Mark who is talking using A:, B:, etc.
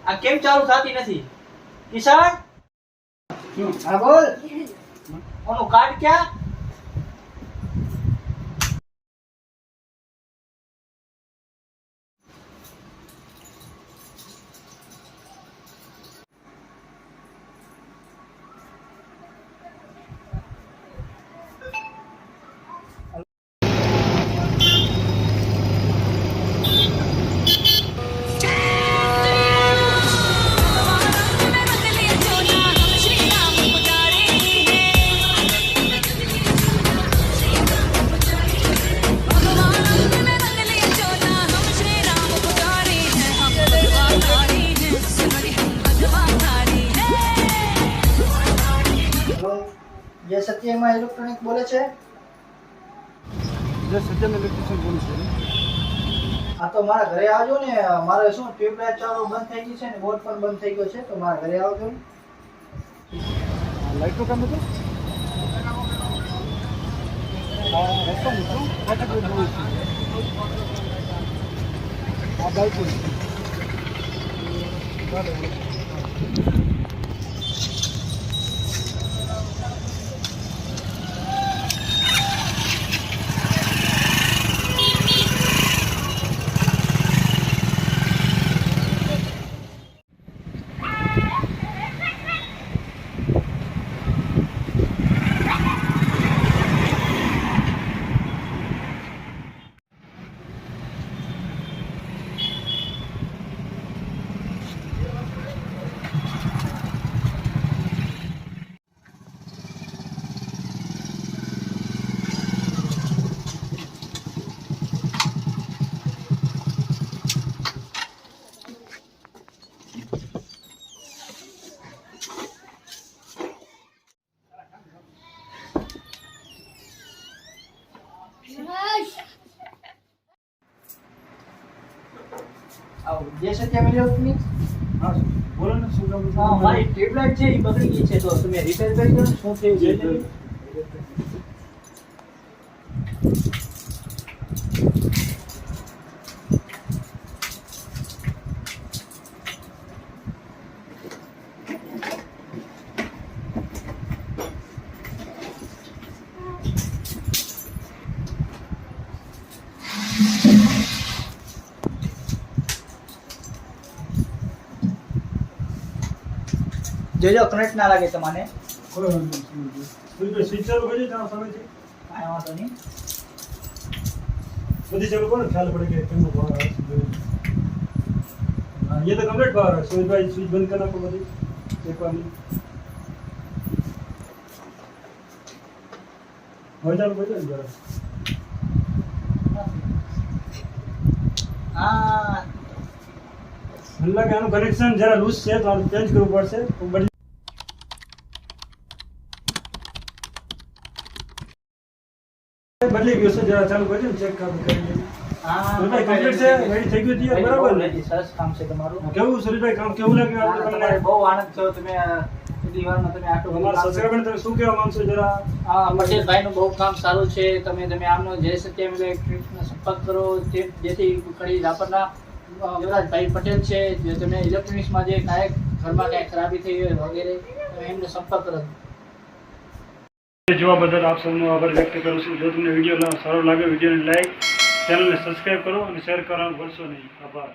A: આ કેમ ચાલુ થતી નથી? કિશન,
B: હા બોલ.
A: ઓનું કાર્ડ ક્યાં?
B: જે સત્યમાં ઇલેક્ટ્રોનિક બોલે છે?
C: જે સત્યમ ઇલેક્ટ્રિશિયન બોલું છું.
B: હા તો મારા ઘરે આવજો ને. મારે શું ટ્યુબલાઇટ ચાલુ બંધ થઈ ગઈ છે ને બોર્ડ પણ બંધ થઈ ગયો છે, તો મારા ઘરે આવજો ને.
C: લાઇટનું કામ હતું? રસ્તા નીકળું ટ્રાફિક બોલું છું. આ બાઇક
B: આવો જે સત્યમ ઇલેક્ટ્રોનિક.
C: હા બોલો ને શું કામ
A: હા, મારી ટ્યુબલાઇટ છે એ બગડી ગઈ છે, તો તમે રિપેર કરી દો ને. શું થયું છે?
B: જોજો કરંટ ના લાગે તમને.
C: સ્વિચ ચાલુ કરી ત્યાં સમયથી
B: કાંઈ વાંધો નહીં.
C: બધી ચાલુ કરો, ખ્યાલ પડે કે કેમનો પાવર આવે છે. हाँ ये तो कम्प्लीट पावर है. स्विच भाई स्विच बंद करना पड़ेगा एक बार नहीं हो चालू कर दो जरा.
B: હા
C: हल्ला के आनु कनेक्शन जरा लूज છે તો આનું ચેન્જ કરવું પડશે. તો બદલી ગયો છે. જરા ચાલુ કરજો ચેક કરી લે.
B: હા
C: સુરેશભાઈ કમ્પ્લીટ છે, રેડી થઈ ગયું છે બરાબર ને?
B: સરસ કામ છે તમારું.
C: કેવું સુરેશભાઈ કામ કેવું લાગ્યું આપણે
B: તમારે
C: તમને?
B: બહુ આનંદ થયો. તમે કેટલી વારમાં તમે આટલું બધું
C: તમારા
B: કામ કર્યું.
C: સબસ્ક્રાઇબર તમે શું કહેવા માંગશો જરા?
A: પટેલભાઈનું બહુ કામ સારું છે. તમે આમનો જય સત્યમ ઇલેક્ટ્રિકનો સંપર્ક કરો, જેથી કડી રાપરના યુવરાજભાઈ પટેલ છે. જે તમે ઇલેક્ટ્રોનિક્સમાં જે કાંઈક ઘરમાં કાંઈ ખરાબી થઈ હોય વગેરે, તમે એમને સંપર્ક કરો.
C: જોવા બદલ આપ સૌનો આભાર વ્યક્ત કરું છું. જો તમને વિડીયો સારો લાગે વિડીયોને લાઈક, ચેનલને સબસ્ક્રાઇબ કરો અને શેર કરવાનું ભૂલશો નહીં. આભાર.